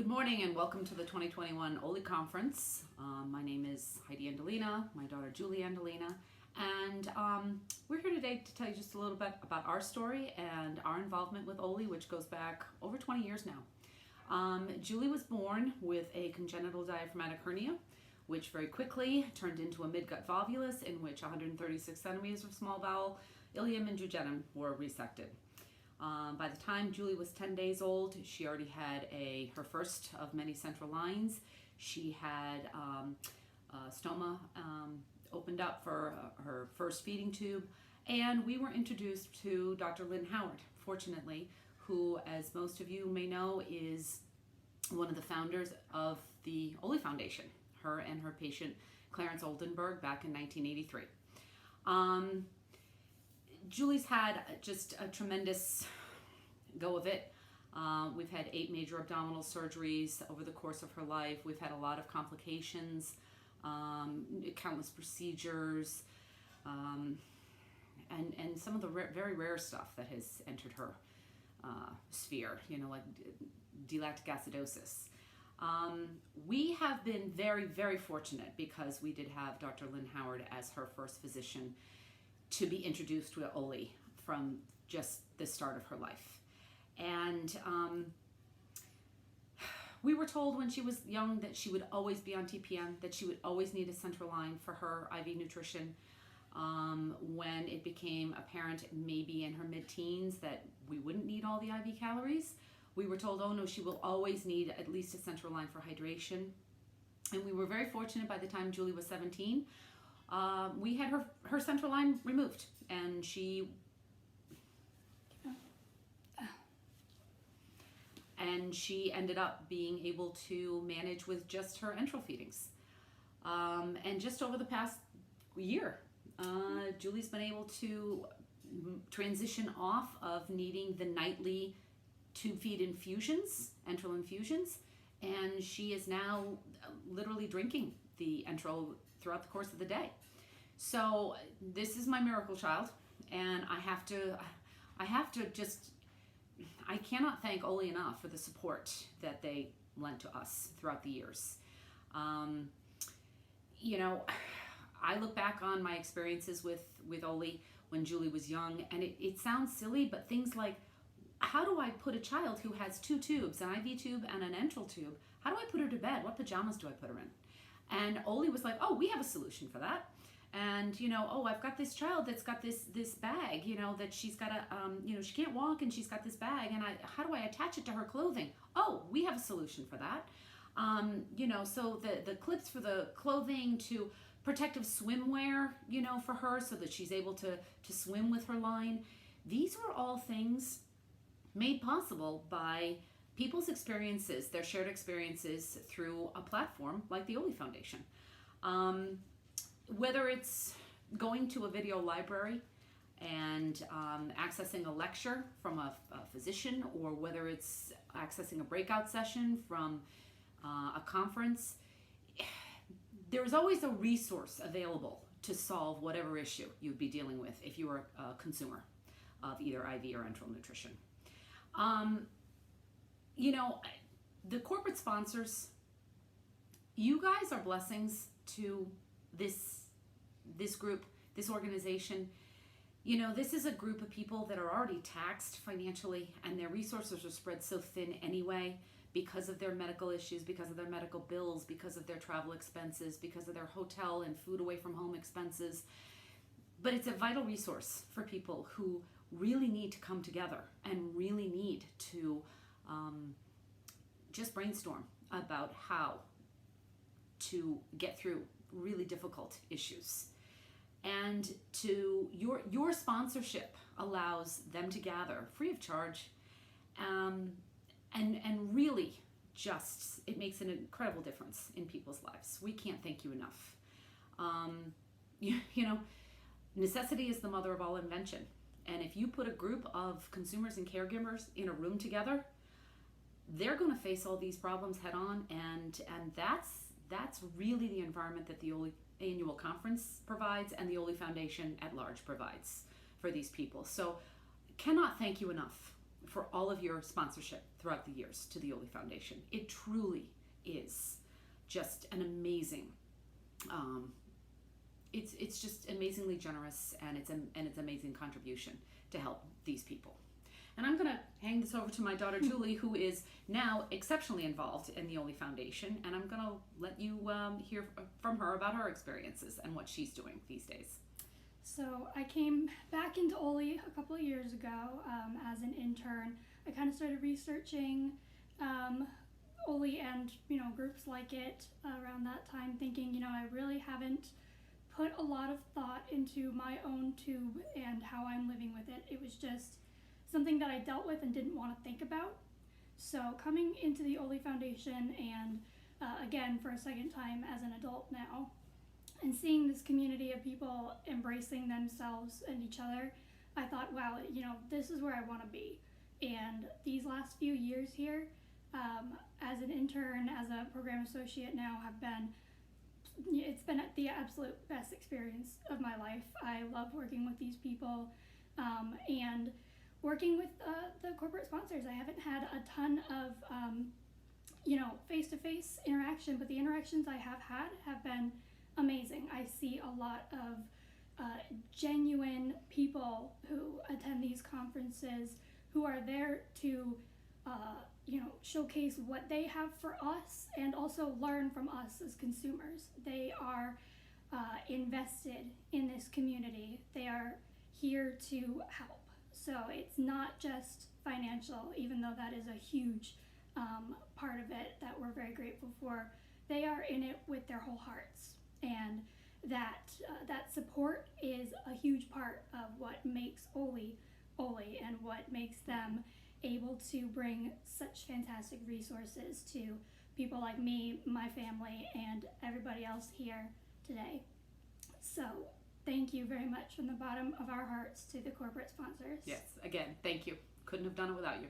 Good morning and welcome to the 2021 Oley Conference. My name is Heidi Andolina, my daughter Julie Andolina, and we're here today to tell you just a little bit about our story and our involvement with Oley, which goes back over 20 years now. Julie was born with a congenital diaphragmatic hernia, which very quickly turned into a midgut volvulus in which 136 centimeters of small bowel, ileum, and jejunum were resected. By the time Julie was 10 days old, she already had her first of many central lines. She had stoma opened up for her first feeding tube, and we were introduced to Dr. Lynn Howard, fortunately, who, as most of you may know, is one of the founders of the Oley Foundation, her and her patient Clarence Oldenburg back in 1983. Julie's had just a tremendous go of it. We've had 8 major abdominal surgeries over the course of her life. We've had a lot of complications, countless procedures, and some of the very rare stuff that has entered her sphere, like D-lactic acidosis. We have been very fortunate because we did have Dr. Lynn Howard as her first physician to be introduced to Oley from just the start of her life. And we were told when she was young that she would always be on TPN, that she would always need a central line for her IV nutrition. When it became apparent, maybe in her mid-teens, that we wouldn't need all the IV calories, we were told, oh no, she will always need at least a central line for hydration. And we were very fortunate. By the time Julie was 17, we had her central line removed, and she ended up being able to manage with just her enteral feedings. And just over the past year, Julie's been able to transition off of needing the nightly tube feed infusions, enteral infusions, and she is now literally drinking the enteral throughout the course of the day. So this is my miracle child, and I cannot thank Oley enough for the support that they lent to us throughout the years. I look back on my experiences with Oley when Julie was young, and it sounds silly, but things like, how do I put a child who has 2 tubes, an IV tube and an enteral tube, how do I put her to bed? What pajamas do I put her in? And Oley was like, oh, we have a solution for that. And, I've got this child that's got this bag, that she's got she can't walk and she's got this bag, and how do I attach it to her clothing? Oh, we have a solution for that. So the clips for the clothing, to protective swimwear, for her so that she's able to swim with her line. These were all things made possible by people's experiences, their shared experiences through a platform like the Oley Foundation. Whether it's going to a video library and accessing a lecture from a physician, or whether it's accessing a breakout session from a conference, there's always a resource available to solve whatever issue you'd be dealing with if you were a consumer of either IV or enteral nutrition. The corporate sponsors, you guys are blessings to this group, this organization. This is a group of people that are already taxed financially, and their resources are spread so thin anyway because of their medical issues, because of their medical bills, because of their travel expenses, because of their hotel and food away from home expenses. But it's a vital resource for people who really need to come together and really need to just brainstorm about how to get through really difficult issues. And your sponsorship allows them to gather free of charge, and really just, it makes an incredible difference in people's lives. We can't thank you enough. Necessity is the mother of all invention. And if you put a group of consumers and caregivers in a room together, they're going to face all these problems head on, and that's really the environment that the Oley annual conference provides and the Oley Foundation at large provides for these people. So cannot thank you enough for all of your sponsorship throughout the years to the Oley Foundation. It truly is just an amazing, it's just amazingly generous, and it's amazing contribution to help these people. And I'm going to hang this over to my daughter Julie, who is now exceptionally involved in the Oley Foundation, and I'm going to let you hear from her about her experiences and what she's doing these days. So I came back into Oley a couple of years ago as an intern. I kind of started researching Oley and groups like it around that time, thinking I really haven't put a lot of thought into my own tube and how I'm living with it. It was just something that I dealt with and didn't want to think about. So coming into the Oley Foundation and again for a second time as an adult now, and seeing this community of people embracing themselves and each other, I thought, wow, this is where I want to be. And these last few years here, as an intern, as a program associate now, it's been the absolute best experience of my life. I love working with these people and working with the corporate sponsors. I haven't had a ton of face-to-face interaction, but the interactions I have had have been amazing. I see a lot of genuine people who attend these conferences who are there to showcase what they have for us and also learn from us as consumers. They are invested in this community. They are here to help. So it's not just financial, even though that is a huge part of it that we're very grateful for. They are in it with their whole hearts. And that support is a huge part of what makes Oley and what makes them able to bring such fantastic resources to people like me, my family, and everybody else here today. So thank you very much from the bottom of our hearts to the corporate sponsors. Yes, again, thank you. Couldn't have done it without you.